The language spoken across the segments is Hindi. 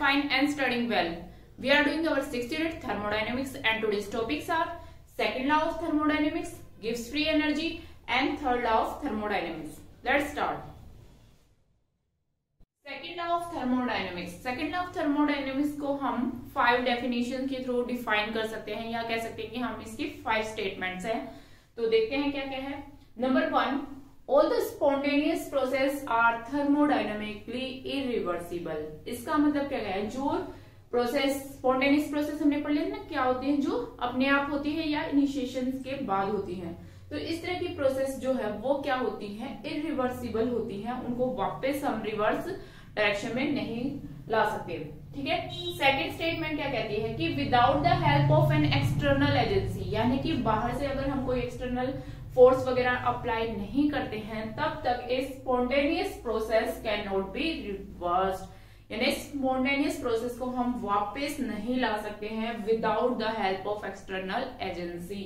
fine and studying well. We are doing our 6th unit thermodynamics and today's topics are second law of thermodynamics, gives free energy and third law of thermodynamics. Let's start. Second law of thermodynamics. Second law of thermodynamics को हम 5 डेफिनेशन के थ्रू डिफाइन कर सकते हैं या कह सकते हैं कि हम इसकी 5 स्टेटमेंट्स हैं। तो देखते हैं क्या क्या है। Number 1, all the spontaneous process are thermodynamically irreversible. इसका मतलब क्या है, जो प्रोसेस स्पॉन्टेनियस प्रोसेस हमने पढ़ लिया ना, क्या होती है, जो अपने आप होती है या इनिशिएशन के बाद होती है। तो इस तरह की प्रोसेस जो है वो क्या होती है, इरिवर्सिबल होती है, उनको वापस हम रिवर्स डायरेक्शन में नहीं ला सकते। ठीक है। सेकंड स्टेटमेंट क्या कहती है कि without the help of an external agency, यानी कि बाहर से अगर हम कोई एक्सटर्नल फोर्स वगैरह अप्लाई नहीं करते हैं तब तक a spontaneous process can not be reversed, यानी स्पॉन्टेनियस प्रोसेस को हम वापस नहीं ला सकते हैं without the help of external agency.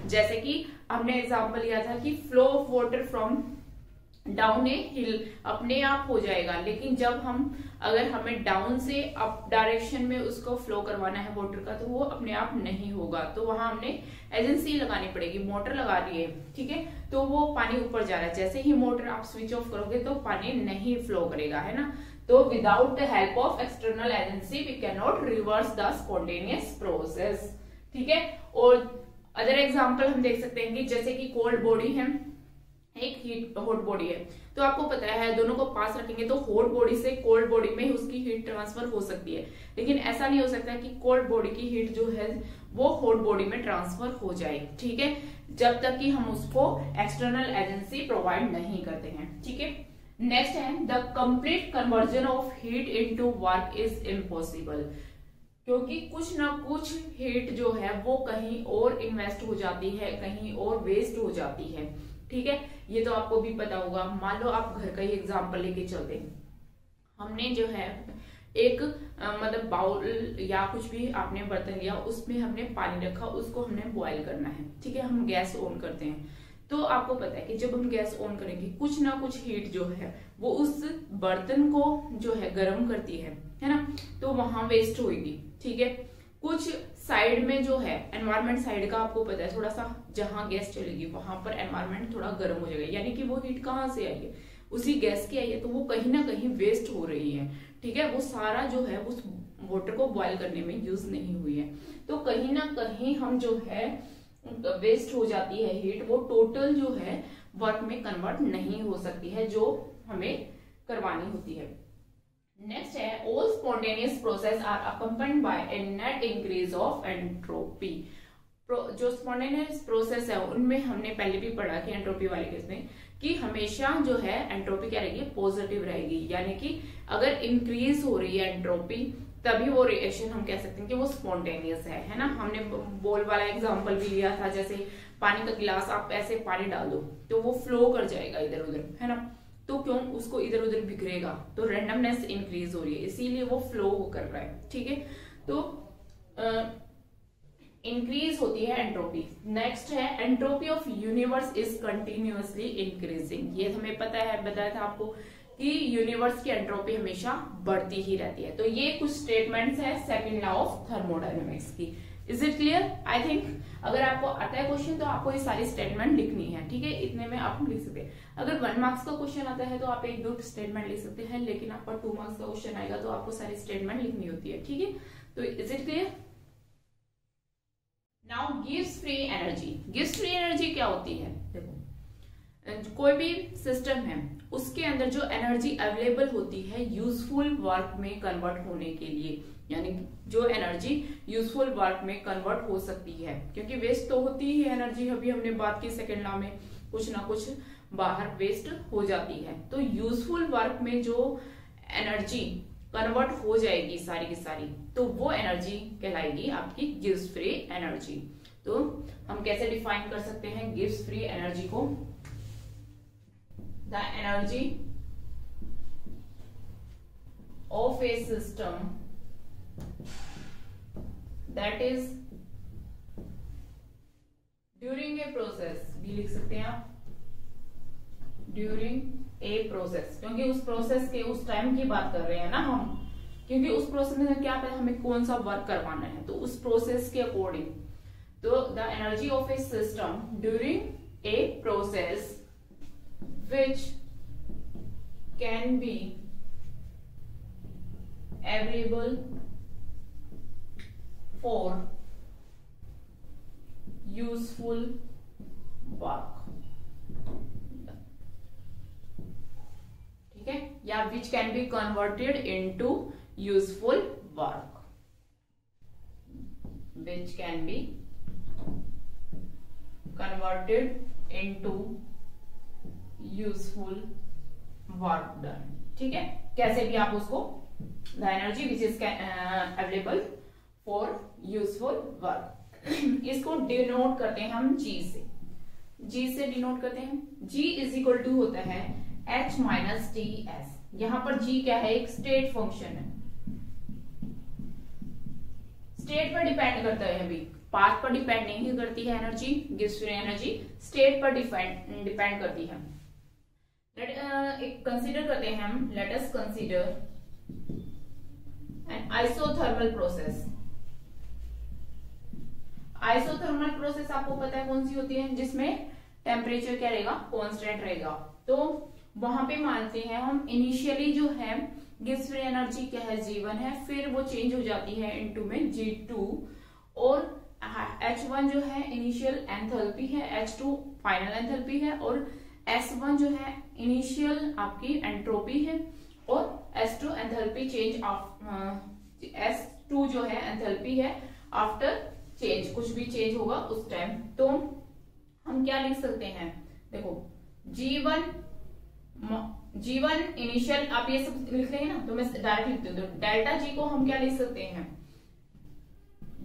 जैसे कि हमने एग्जांपल लिया था कि flow of water from down a hill अपने आप हो जाएगा, लेकिन जब अगर हमें डाउन से अप डायरेक्शन में उसको फ्लो करवाना है वाटर का तो वो अपने आप नहीं होगा। तो वहां हमने एजेंसी लगानी पड़ेगी, मोटर लगा रही है, ठीक है, तो वो पानी ऊपर जा रहा है, जैसे ही मोटर आप स्विच ऑफ करोगे तो पानी नहीं फ्लो करेगा, है ना। तो without the help of external agency we can not reverse the spontaneous process. ठीक है। और अदर एग्जाम्पल हम देख सकते हैं कि जैसे कि कोल्ड बॉडी है, एक हीट हॉट बॉडी है, तो आपको पता है दोनों को पास रखेंगे तो हॉट बॉडी से कोल्ड बॉडी में उसकी हीट ट्रांसफर हो सकती है, लेकिन ऐसा नहीं हो सकता कि कोल्ड बॉडी की हीट जो है वो हॉट बॉडी में ट्रांसफर हो जाए। ठीक है, जब तक कि हम उसको एक्सटर्नल एजेंसी प्रोवाइड नहीं करते हैं। ठीक है। नेक्स्ट है the complete conversion of heat into work is impossible, क्योंकि कुछ ना कुछ हीट जो है वो कहीं और इन्वेस्ट हो जाती है, कहीं और वेस्ट हो जाती है। ठीक है, ये तो आपको भी पता होगा। मान लो आप घर का ही एग्जांपल लेके चलते हैं, हमने जो है एक मतलब बाउल या कुछ भी आपने बर्तन लिया, उसमें हमने पानी रखा, उसको हमने बॉईल करना है। ठीक है, हम गैस ऑन करते हैं, तो आपको पता है कि जब हम गैस ऑन करेंगे कुछ ना कुछ हीट जो है वो उस बर्तन को जो है गर्म करती है ना, तो वहां वेस्ट होगी। ठीक है। कुछ साइड में जो है एनवायरमेंट साइड का आपको पता है, थोड़ा सा जहां गैस चलेगी वहां पर एनवायरमेंट थोड़ा गर्म हो जाएगा, यानी कि वो हीट कहाँ से आई है, उसी गैस की आई है, तो वो कहीं ना कहीं वेस्ट हो रही है। ठीक है, वो सारा जो है उस वाटर को बॉयल करने में यूज नहीं हुई है, तो कहीं ना कहीं हम जो है वेस्ट हो जाती है हीट, वो टोटल जो है वर्क में कन्वर्ट नहीं हो सकती है जो हमें करवानी होती है। नेक्स्ट है all spontaneous process are accompanied by a net increase of entropy. जो स्पॉन्टेनियस प्रोसेस है उनमें हमने पहले भी पढ़ा कि एंट्रोपी वाले केस में कि हमेशा जो है एंट्रोपी क्या रहेगी, पॉजिटिव रहेगी, यानी कि अगर इंक्रीज हो रही है एंट्रोपी तभी वो रिएक्शन हम कह सकते हैं कि वो स्पॉन्टेनियस है ना। हमने बॉल वाला एग्जांपल भी लिया था, जैसे पानी का गिलास आप ऐसे पानी डाल दो तो वो फ्लो कर जाएगा इधर उधर, है ना, तो क्यों उसको इधर उधर बिखरेगा, तो रेंडमनेस इंक्रीज हो रही है, इसीलिए वो फ्लो कर रहा है। ठीक है, तो इंक्रीज होती है एंट्रोपी। नेक्स्ट है entropy of universe is continuously increasing. ये हमें पता है, बताया था आपको कि यूनिवर्स की एंट्रोपी हमेशा बढ़ती ही रहती है। तो ये कुछ स्टेटमेंट्स है सेकंड लॉ ऑफ थर्मोडायनेमिक्स की। Is it clear? I think अगर आपको आता है क्वेश्चन तो आपको ये सारी स्टेटमेंट लिखनी है। ठीक है, इतने में आप लिख सकते हैं। अगर 1 मार्क्स का क्वेश्चन आता है तो आप 1-2 स्टेटमेंट लिख सकते हैं, लेकिन आपका 2 मार्क्स का क्वेश्चन आएगा तो आपको सारी स्टेटमेंट लिखनी होती है। ठीक है, तो is it clear? Now gives free energy. Gives free energy क्या होती है? देखो, कोई भी सिस्टम है उसके अंदर जो एनर्जी अवेलेबल होती है यूजफुल वर्क में कन्वर्ट होने के लिए, यानी जो एनर्जी यूजफुल वर्क में कन्वर्ट हो सकती है, क्योंकि वेस्ट तो होती ही एनर्जी, अभी हमने बात की सेकेंड लॉ में, कुछ ना कुछ बाहर वेस्ट हो जाती है। तो यूजफुल वर्क में जो एनर्जी कन्वर्ट हो जाएगी सारी की सारी, तो वो एनर्जी कहलाएगी आपकी गिव्स फ्री एनर्जी। तो हम कैसे डिफाइन कर सकते हैं गिव्स फ्री एनर्जी को? The energy of a system that is during a process, भी लिख सकते हैं आप, during a process, क्योंकि उस प्रोसेस के उस टाइम की बात कर रहे हैं ना हम, क्योंकि उस प्रोसेस में क्या पता हमें कौन सा वर्क करवाना है, तो उस प्रोसेस के अकॉर्डिंग। तो the energy of A system during a process which can be available for useful work, ठीक है, या which can be converted into useful work, which can be converted into useful work done, ठीक है। कैसे भी आप उसको the energy which is available for useful work, इसको डिनोट करते हैं हम जी से। जी से डिनोट करते हैं, जी इज इक्वल टू होता है H माइनस टी एस। यहां पर जी क्या है, एक स्टेट फंक्शन है, स्टेट पर डिपेंड करता है, अभी पाथ पर डिपेंड नहीं करती है energy, gives free energy state पर डिपेंड करती है। एक कंसीडर करते हैं हम, let us consider N isothermal process. Isothermal process आपको पता है कौन सी होती है, जिसमें टेम्परेचर क्या रहेगा, कांस्टेंट रहेगा। तो वहां पे मानते हैं हम इनिशियली जो है गिव्स फ्री एनर्जी क्या है, G1 है, फिर वो चेंज हो जाती है इनटू में G2, और H1 जो है इनिशियल एंथैल्पी है, H2 फाइनल एंथैल्पी है, और S1 जो है इनिशियल आपकी एंट्रोपी है, और S2 एंथैल्पी चेंज S2 जो है एंथैल्पी है आफ्टर चेंज, कुछ भी चेंज होगा उस टाइम। तो हम क्या लिख सकते हैं, देखो G1 इनिशियल, आप ये सब लिख लेंगे ना, तो मैं डायरेक्ट लिखती हूँ। तो डेल्टा G को हम क्या लिख सकते हैं,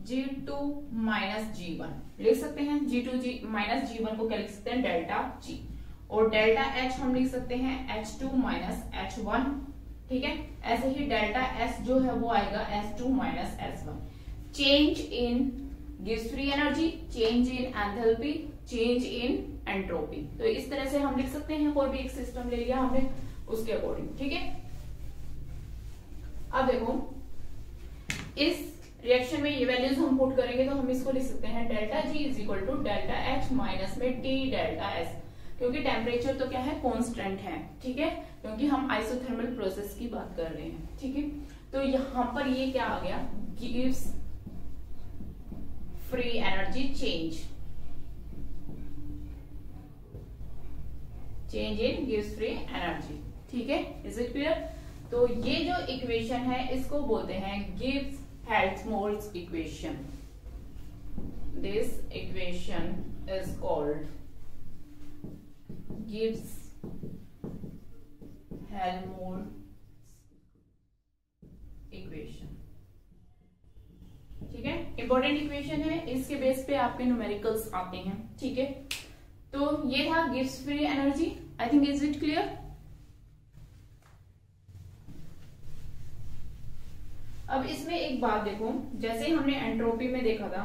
G2 माइनस G1 लिख सकते हैं। G2 माइनस G1 को क्या लिख सकते हैं, डेल्टा G, और डेल्टा H हम लिख सकते हैं H2 माइनस H1, ठीक है। ऐसे ही डेल्टा S जो है वो आएगा S2 minus S1। Change in gives free energy, change in enthalpy, change in entropy. तो इस तरह से हम लिख सकते हैं, कोई भी एक सिस्टम ले लिया हमने उसके अकॉर्डिंग, ठीक है। अब देखो इस रिएक्शन में ये वैल्यूज हम पुट करेंगे, तो हम इसको लिख सकते हैं delta G is equal to delta H minus में T डेल्टा S, क्योंकि टेम्परेचर तो क्या है, कांस्टेंट है, ठीक है, क्योंकि हम आइसोथर्मल प्रोसेस की बात कर रहे हैं, ठीक है। तो यहां पर ये क्या आ गया, gives free energy change in gives free energy, ठीक है, इज इट क्लियर। तो ये जो इक्वेशन है इसको बोलते हैं Gibbs Helmholtz equation. This equation is called Gibbs Helmholtz equation, ठीक है। इंपॉर्टेंट इक्वेशन है, इसके बेस पे आपके न्यूमेरिकल्स आते हैं, ठीक है। तो ये था gives free energy. I think is it clear. अब इसमें एक बात देखो, जैसे हमने एंट्रोपी में देखा था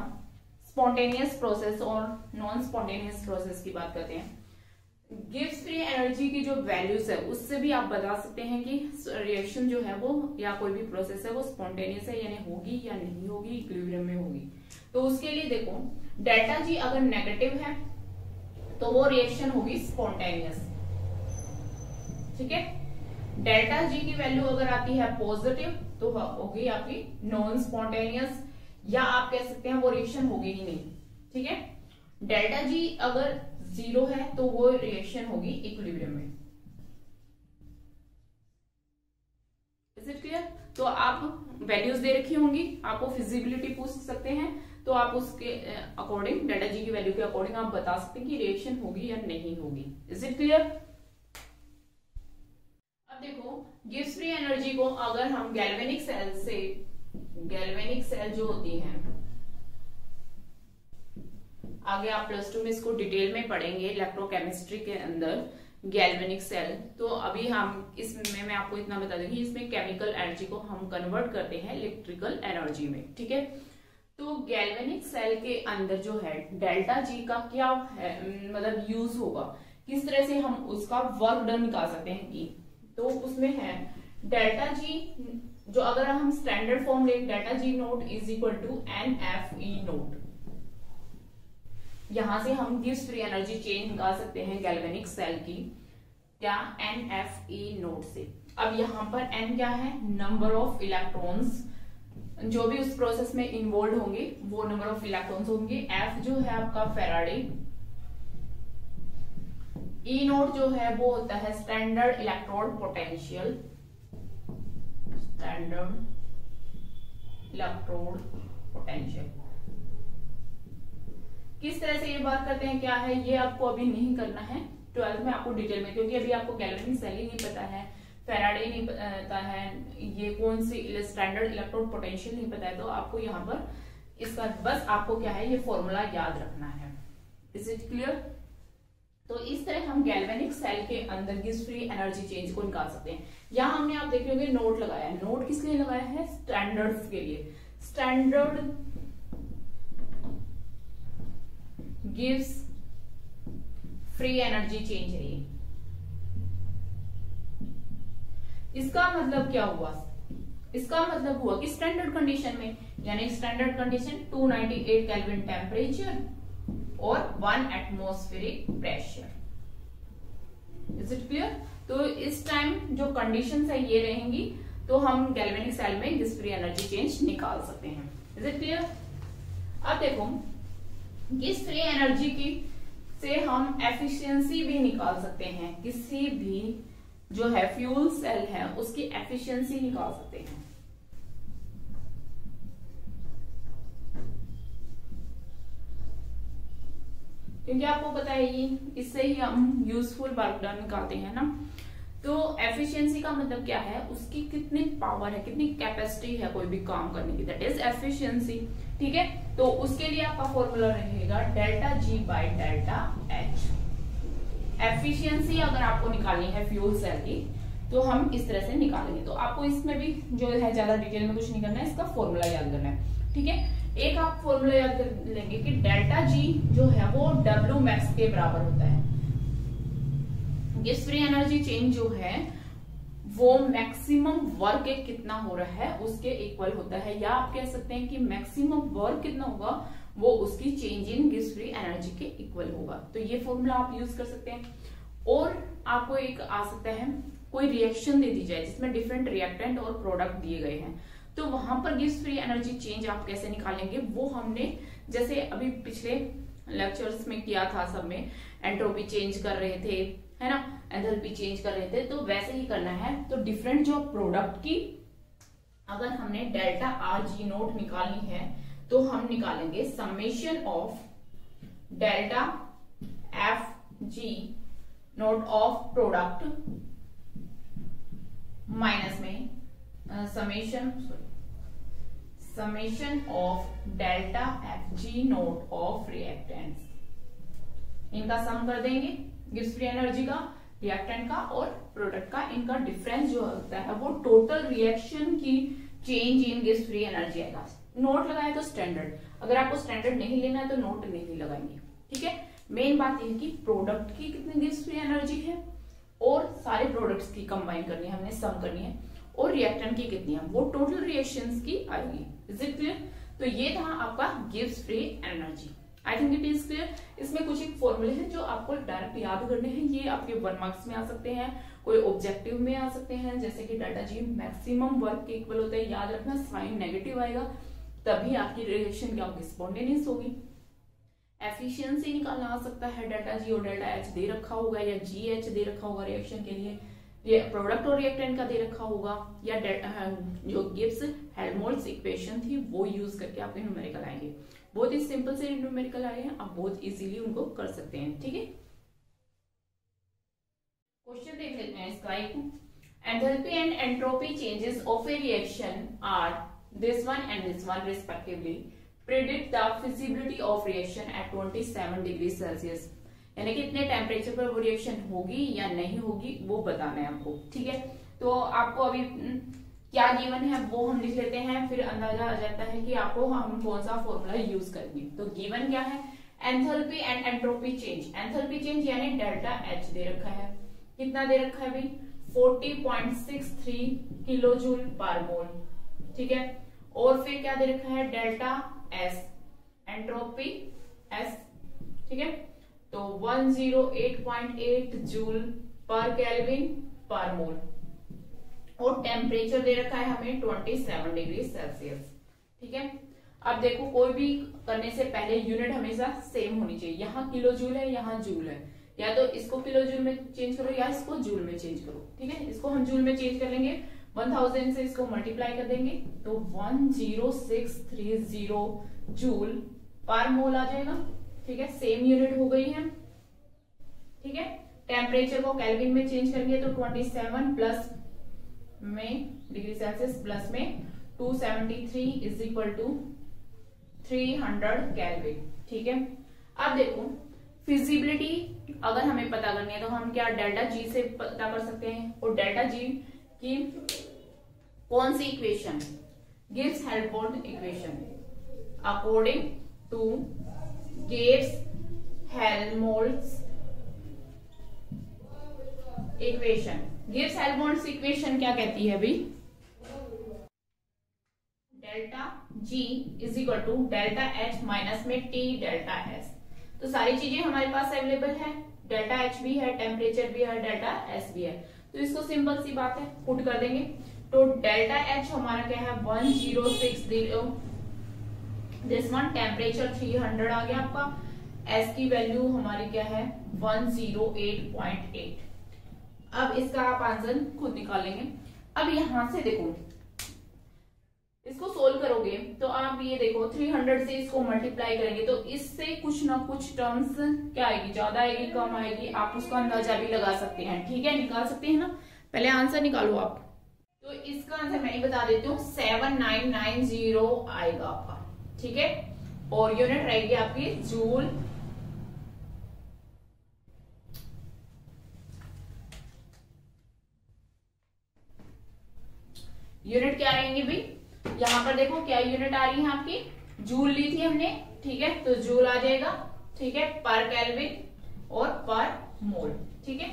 स्पॉन्टेनियस प्रोसेस और नॉन स्पॉन्टेनियस प्रोसेस की बात करते हैं। गिव्स फ्री एनर्जी की जो वैल्यूज है उससे भी आप बता सकते हैं कि रिएक्शन जो है वो या कोई भी प्रोसेस है वो स्पॉन्टेनियस है, यानी होगी या नहीं होगी, इक्विलिब्रियम में होगी। तो उसके लिए देखो डेल्टा G अगर नेगेटिव है तो वो रिएक्शन होगी स्पॉन्टेनियस, ठीक है। डेल्टा G की वैल्यू अगर आती है पॉजिटिव तो होगी आपकी नॉन स्पॉन्टेनियस, या आप कह सकते हैं वो रिएक्शन होगी ही नहीं, ठीक है। डेल्टा G अगर 0 है तो वो रिएक्शन होगी इक्विलिब्रियम में। Is it clear. तो आप वैल्यूज दे रखी होंगी, आपको फिजिबिलिटी पूछ सकते हैं, तो आप उसके अकॉर्डिंग डेल्टा G की वैल्यू के अकॉर्डिंग आप बता सकते हैं कि रिएक्शन होगी या नहीं होगी। Is it clear. अब देखो गिव्स फ्री एनर्जी को अगर हम गैल्वेनिक सेल से, गैल्वेनिक सेल जो होती है, आगे आप +2 में इसको डिटेल में पढ़ेंगे इलेक्ट्रोकेमिस्ट्री के अंदर गैल्वेनिक सेल। तो अभी हम इसमें मैं आपको इतना बता दूंगी, इसमें केमिकल एनर्जी को हम कन्वर्ट करते हैं इलेक्ट्रिकल एनर्जी में, ठीक है। तो गैल्वेनिक सेल के अंदर जो है डेल्टा G का क्या है, मतलब यूज होगा, किस तरह से हम उसका वर्क डन निकाल सकते हैं कि, तो उसमें है डेल्टा G जो अगर हम स्टैंडर्ड फॉर्म ले, delta G naught is equal to NFE naught, यहां से हम गिब्स फ्री एनर्जी चेंज निकाल सकते हैं गैल्वेनिक सेल की, क्या NFE नोट से। अब यहाँ पर N क्या है, नंबर ऑफ इलेक्ट्रॉन्स जो भी उस प्रोसेस में इन्वॉल्व होंगे वो नंबर ऑफ इलेक्ट्रॉन्स होंगे। F जो है आपका फैराडे, E नोट जो है वो होता है standard electrode potential, standard electrode potential. किस तरह से ये बात करते हैं क्या है ये आपको अभी नहीं करना है, 12th में आपको डिटेल में, क्योंकि अभी आपको गैल्वेनिक सेल ही नहीं पता है, फैराडे नहीं पता है, ये कौन सी स्टैंडर्ड इलेक्ट्रोड पोटेंशियल नहीं पता है, तो आपको यहाँ पर इसका बस आपको क्या है ये फॉर्मूला याद रखना है। Is it clear? तो इस तरह हम गैल्वेनिक सेल के अंदर गिब्स फ्री एनर्जी चेंज को निकाल सकते हैं। यहाँ हमने आप देख रहे नोट लगाया है, नोट किस लिए लगाया है, स्टैंडर्ड के लिए, standard gives free energy change है ये। इसका मतलब क्या हुआ, इसका मतलब हुआ कि स्टैंडर्ड कंडीशन में, यानी स्टैंडर्ड कंडीशन 298 केल्विन टेम्परेचर और 1 atmospheric pressure. Is it clear? तो इस टाइम जो कंडीशंस है ये रहेंगी, तो हम गैल्वेनिक सेल में गिब्स फ्री एनर्जी चेंज निकाल सकते हैं। Is it clear? अब देखो गिब्स फ्री एनर्जी की से हम एफिशिएंसी भी निकाल सकते हैं, किसी भी जो है फ्यूल सेल है उसकी एफिशिएंसी निकाल सकते हैं। क्योंकि आपको पता है ये इससे ही हम यूजफुल वर्क डन निकालते हैं ना। तो एफिशिएंसी का मतलब क्या है, उसकी कितनी पावर है, कितनी कैपेसिटी है कोई भी काम करने की, दैट इज एफिशिएंसी। ठीक है, तो उसके लिए आपका फॉर्मूला रहेगा delta G by delta H. Efficiency अगर आपको निकालनी है फ्यूल सेल की तो हम इस तरह से निकालेंगे। तो आपको इसमें भी जो है ज्यादा डिटेल में कुछ नहीं करना है, इसका फॉर्मूला याद करना है। ठीक है, एक आप फॉर्मूला याद कर लेंगे कि डेल्टा जी जो है वो डब्ल्यू मैक्स के बराबर होता है। गिब्स फ्री एनर्जी चेंज जो है वो मैक्सिमम वर्क कितना हो रहा है उसके इक्वल होता है, या आप कह सकते हैं कि मैक्सिमम वर्क कितना होगा वो उसकी change in Gibbs free energy के इक्वल होगा। तो ये फॉर्मूला आप यूज कर सकते हैं। और आपको एक आ सकता है कोई रिएक्शन दे दी जाए जिसमें डिफरेंट रिएक्टेंट और प्रोडक्ट दिए गए हैं, तो वहां पर गिब्स फ्री एनर्जी चेंज आप कैसे निकालेंगे वो हमने जैसे अभी पिछले लेक्चर्स में किया था, सब में एंट्रोपी चेंज कर रहे थे, है ना, एंथैल्पी चेंज कर रहे थे, तो वैसे ही करना है। तो डिफरेंट जो प्रोडक्ट की अगर हमने डेल्टा आर जी नोट निकालनी है तो हम निकालेंगे summation of delta F G nought of product minus में summation of delta F G nought of reactants, इनका सम कर देंगे गिब्स फ्री एनर्जी का, रिएक्टेंट का और प्रोडक्ट का, इनका डिफरेंस जो होता है वो टोटल रिएक्शन की change in Gibbs free energy आएगा। नोट लगाए तो स्टैंडर्ड, अगर आपको स्टैंडर्ड नहीं लेना है तो नोट नहीं लगाएंगे। ठीक है, मेन बात यह है कि प्रोडक्ट की कितनी गिब्स फ्री एनर्जी है और सारे प्रोडक्ट्स की कंबाइन करनी है, हमने सम करनी है, और रिएक्टेंट की कितनी है वो टोटल रिएक्शंस की आएगी। Is it clear? तो ये था आपका Gibbs free energy. I think it is clear. इसमें कुछ एक फॉर्मूले हैं जो आपको डायरेक्ट याद करने हैं, ये आपके 1 मार्क्स में आ सकते हैं, कोई ऑब्जेक्टिव में आ सकते हैं, जैसे कि डेल्टा जी मैक्सिमम वर्क के इक्वल होता है, याद रखना साइन नेगेटिव आएगा तभी आपकी रिएक्शन क्या होगी, स्पॉन्टेनियस होगी। एफिशिएंसी निकालना आ सकता है, डेल्टा जी और डेल्टा एच दे रखा होगा या जी एच दे रखा होगा रिएक्शन के लिए, प्रोडक्ट और रिएक्टेंट का दे रखा होगा, या जो गिब्स हेल्महोल्ट्ज इक्वेशन थी वो यूज करके आपके न्यूमेरिकल आएंगे। बहुत ही सिंपल से न्यूमेरिकल आए हैं, आप बहुत इजीली उनको कर सकते हैं। ठीक है, क्वेश्चन देख लेते हैं इसका एक। Enthalpy and entropy changes of a reaction are this one and this one respectively. Predict the feasibility of reaction at 27 degree Celsius, यानी कि इतने टेम्परेचर पर वो रिएक्शन होगी या नहीं होगी वो बताना है आपको। ठीक है, तो आपको अभी क्या गिवन है वो हम लिख लेते हैं, फिर अंदाजा आ जाता है कि आपको हम कौन सा फॉर्मूला यूज करेंगे। तो गिवन क्या है, enthalpy and entropy change. Enthalpy change यानी डेल्टा एच दे रखा है, कितना दे रखा है भाई 40.63 किलो जूल पर मोल, ठीक है। और फिर क्या दे रखा है, डेल्टा एस, एंट्रोपी एस, ठीक है। तो 108.8 जूल पर केल्विन पर मोल, और टेम्परेचर दे रखा है हमें 27 डिग्री सेल्सियस, ठीक है। अब देखो कोई भी करने से पहले यूनिट हमेशा सेम होनी चाहिए। यहाँ किलो जूल है, यहाँ जूल है, या तो इसको किलो जूल में चेंज करो या इसको जूल में चेंज करो, ठीक है। इसको हम जूल में चेंज कर लेंगे, 1000 से इसको मल्टीप्लाई कर देंगे तो 10630 जूल पर मोल आ जाएगा, ठीक है। सेम यूनिट हो गई है, ठीक है। टेम्परेचर को केल्विन में चेंज करेंगे तो 27 प्लस में डिग्री सेल्सियस प्लस में 273 इज इक्वल टू 300 केल्विन, ठीक है। अब देखो फिजिबिलिटी अगर हमें पता करनी है तो हम क्या डेल्टा जी से पता कर सकते हैं, और डेल्टा जी की कौन सी equation, Gibbs Helmholtz equation, according to Gibbs Helmholtz equation. Gibbs Helmholtz equation क्या कहती है अभी, delta G is equal to delta H minus में टी डेल्टा एस। तो सारी चीजें हमारे पास अवेलेबल है, डेल्टा एच भी है, टेम्परेचर भी है, डेल्टा एस भी है। तो इसको सिंपल सी बात है पुट कर देंगे। तो डेल्टा एच हमारा क्या है 1060, दिस वन टेम्परेचर 300 आ गया आपका, एस की वैल्यू हमारी क्या है 108.8। अब इसका आप आंसर खुद निकाल लेंगे। अब यहां से देखो इसको सोल्व करोगे तो आप ये देखो 300 से इसको मल्टीप्लाई करेंगे तो इससे कुछ ना कुछ टर्म्स क्या आएगी, ज्यादा आएगी, कम आएगी, आप उसका अंदाजा भी लगा सकते हैं, ठीक है, निकाल सकते हैं ना। पहले आंसर निकालो आप। तो इसका आंसर मैं ही बता देती हूँ 7990 आएगा आपका, ठीक है। और यूनिट रहेगी आपकी जूल यूनिट क्या रहेंगे भाई, यहां पर देखो क्या यूनिट आ रही है आपकी, जूल ली थी हमने, ठीक है। तो जूल आ जाएगा, ठीक है, पर केल्विन और पर मोल, ठीक है।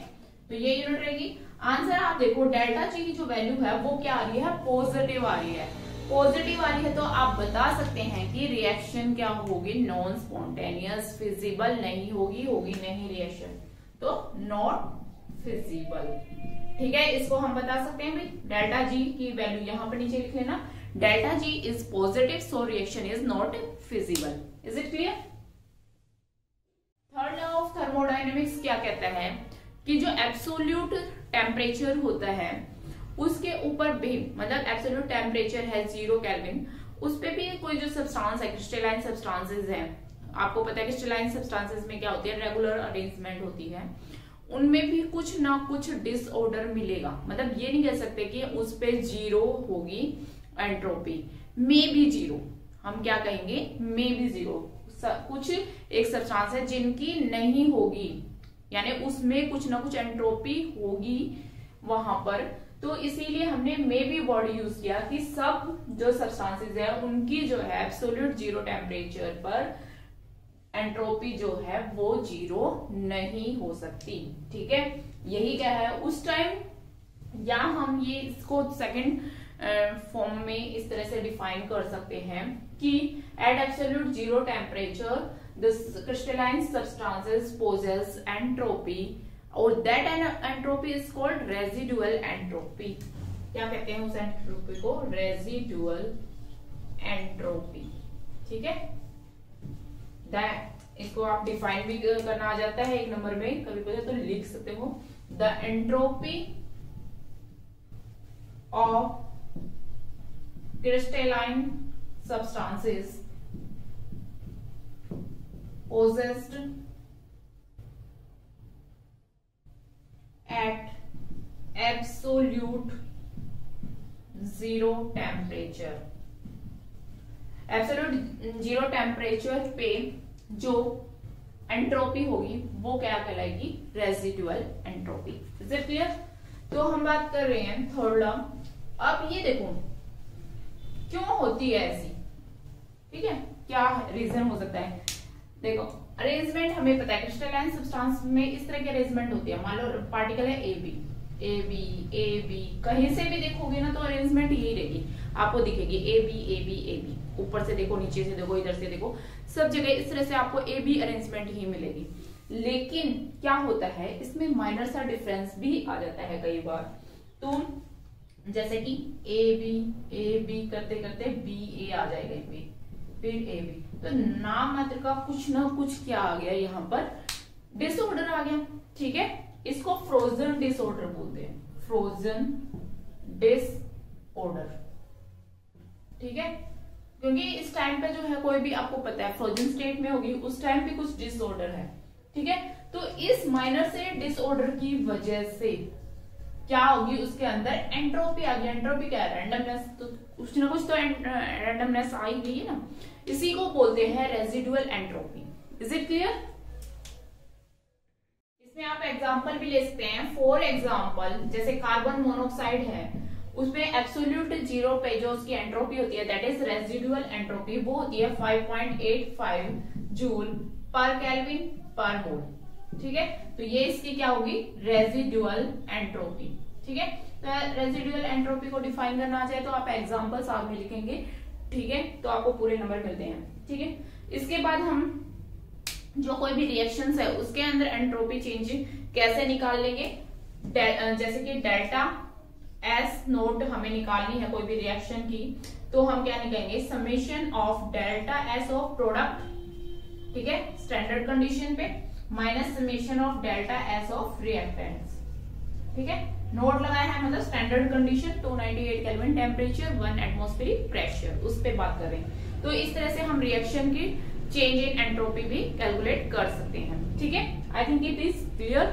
तो ये यूनिट रहेगी। आंसर आप देखो डेल्टा जी की जो वैल्यू है वो क्या आ रही है, पॉजिटिव आ रही है। पॉजिटिव आ रही है तो आप बता सकते हैं कि रिएक्शन क्या होगी, नॉन स्पॉन्टेनियस, फिजिबल नहीं होगी, होगी नहीं रिएक्शन, तो नॉट फिजिबल, ठीक है। इसको हम बता सकते हैं भाई, डेल्टा जी की वैल्यू यहां पर नीचे लिख लेना, delta G is positive so reaction is not feasible. Is it clear. Third law of thermodynamics क्या कहता है कि जो एब्सोल्यूट टेम्परेचर होता है उसके ऊपर भी, मतलब एब्सोल्यूट टेम्परेचर है 0 केल्विन, उस पे भी कोई जो सब्सटेंस है, क्रिस्टलाइन सब्सटेंसेस है, आपको पता है क्रिस्टलाइन सब्सटेंसेस में क्या होती है, रेगुलर अरेंजमेंट होती है, उनमें भी कुछ ना कुछ डिसऑर्डर मिलेगा। मतलब ये नहीं कह सकते कि उस पे 0 होगी एंट्रोपी, मे बी 0, हम क्या कहेंगे, मे बी 0। कुछ एक सब्सटेंस है जिनकी नहीं होगी, यानी उसमें कुछ ना कुछ एंट्रोपी होगी वहां पर, तो इसीलिए हमने मे बी वर्ड यूज किया कि सब जो सब्सटेंसेस है उनकी जो है एब्सोल्यूट 0 टेम्परेचर पर एंट्रोपी जो है वो 0 नहीं हो सकती, ठीक है। यही क्या है उस टाइम, या हम ये इसको सेकंड फॉर्म में इस तरह से डिफाइन कर सकते हैं कि at absolute 0 temperature the crystalline substances possess entropy, और that entropy is called residual entropy. क्या कहते हैं उस एंट्रोपी को, रेजिडुअल एंट्रोपी, ठीक है। इसको आप डिफाइन भी करना आ जाता है एक नंबर में, कभी कभी तो लिख सकते हो, the entropy of crystalline substances possessed at absolute 0 temperature। Absolute 0 temperature पे जो एंट्रोपी होगी वो क्या कहलाएगी, residual entropy. Is it clear. तो हम बात कर रहे हैं थर्ड लॉ। अब ये देखो क्यों होती है ऐसी, ठीक है, क्या रीजन हो सकता है। देखो अरेंजमेंट हमें पता है, क्रिस्टलाइन सब्सटेंस में इस तरह की अरेंजमेंट होती है। मान लो पार्टिकल है ए बी, ए बी, कहीं से भी देखोगे ना तो अरेंजमेंट यही रहेगी, आपको दिखेगी ए बी, ऊपर से देखो, नीचे से देखो, इधर से देखो, सब जगह इस तरह से आपको ए बी अरेंजमेंट ही मिलेगी। लेकिन क्या होता है, इसमें माइनर सा डिफरेंस भी आ जाता है कई बार। तो जैसे कि ए बी करते करते बी ए आ जाएगा, बी फिर ए बी, तो नाम मात्र का कुछ ना कुछ क्या आ गया, यहाँ पर डिसऑर्डर आ गया। ठीक है, इसको फ्रोजन डिसऑर्डर बोलते हैं, फ्रोजन डिसऑर्डर। ठीक है, क्योंकि इस टाइम पे जो है कोई भी आपको पता है फ्रोजन स्टेट में होगी, उस टाइम पे कुछ डिसऑर्डर है। ठीक है, तो इस माइनर से डिसऑर्डर की वजह से क्या होगी, उसके अंदर एंट्रोपी आ गई। एंट्रोपी क्या है, रैंडमनेस, तो कुछ ना कुछ तो रैंडमनेस आ ही गई है ना, इसी को बोलते हैं residual entropy. Is it clear? इसमें आप एग्जांपल भी ले सकते हैं। फॉर एग्जांपल, जैसे कार्बन मोनोऑक्साइड है, उसमें एब्सोल्यूट जीरो पे जो उसकी एंट्रोपी होती है, दैट इज रेजिडुअल एंट्रोपी, वो होती है 5.85 जूल पर केल्विन पर मोल। ठीक है, तो ये इसकी क्या होगी, रेजिडुअल एंट्रोपी। ठीक है, तो रेजिडुअल एंट्रोपी को डिफाइन करना आ जाए तो आप एग्जांपल्स आगे लिखेंगे। ठीक है, तो आपको पूरे नंबर मिलते हैं। ठीक है, इसके बाद हम जो कोई भी रिएक्शंस है उसके अंदर एंट्रोपी चेंज कैसे निकाल लेंगे, जैसे कि डेल्टा एस नोट हमें निकालनी है कोई भी रिएक्शन की, तो हम क्या निकालेंगे, summation of delta S of product, ठीक है, स्टैंडर्ड कंडीशन पे, minus summation of delta S of reactants. ठीक है, नोट लगाया है मतलब standard condition 298 kelvin temperature 1 atmospheric pressure, उस पे बात कर रहे हैं। तो इस तरह से हम रिएक्शन की चेंज इन एंट्रोपी भी कैलकुलेट कर सकते हैं। ठीक है, I think it is clear.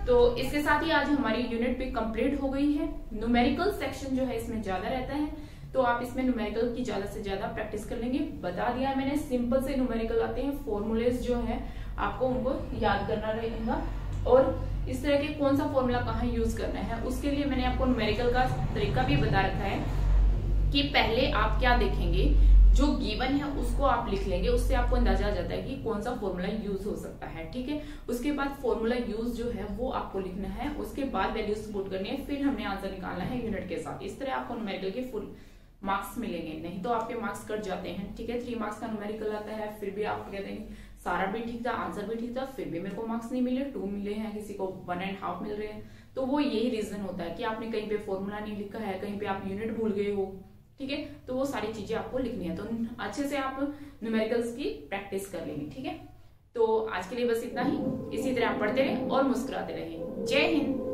तो इसके साथ ही आज हमारी यूनिट भी कंप्लीट हो गई है। न्यूमेरिकल सेक्शन जो है इसमें ज्यादा रहता है, तो आप इसमें न्यूमेरिकल की ज्यादा से ज्यादा प्रैक्टिस कर लेंगे। बता दिया मैंने, सिंपल से न्यूमेरिकल आते हैं, फॉर्मूलेज जो है आपको उनको याद करना रहेगा, और इस तरह के कौन सा फॉर्मूला कहाँ यूज करना है उसके लिए मैंने आपको न्यूमेरिकल का तरीका भी बता रखा है कि पहले आप क्या देखेंगे, जो गिवन है उसको आप लिख लेंगे, उससे आपको अंदाजा आ जाता है कि कौन सा फॉर्मूला यूज हो सकता है। ठीक है, उसके बाद फॉर्मूला यूज जो है वो आपको लिखना है, उसके बाद वैल्यूज पुट करनी है, फिर हमने आंसर निकालना है यूनिट के साथ। इस तरह आपको न्यूमेरिकल के फुल मार्क्स मिलेंगे, नहीं तो आपके मार्क्स कट जाते हैं। ठीक है, 3 मार्क्स का न्यूमेरिकल आता है, फिर भी आप कहते हैं सारा भी ठीक था, आंसर भी ठीक था, फिर भी मेरे को मार्क्स नहीं मिले, 2 मिले हैं, किसी को 1.5 मिल रहे हैं। तो वो यही रीजन होता है कि आपने कहीं पे फॉर्मूला नहीं लिखा है, कहीं पे आप यूनिट भूल गए हो। ठीक है, तो वो सारी चीजें आपको लिखनी है, तो अच्छे से आप न्यूमेरिकल्स की प्रैक्टिस कर लेंगे। ठीक है, तो आज के लिए बस इतना ही। इसी तरह आप पढ़ते रहें और मुस्कुराते रहें। जय हिंद।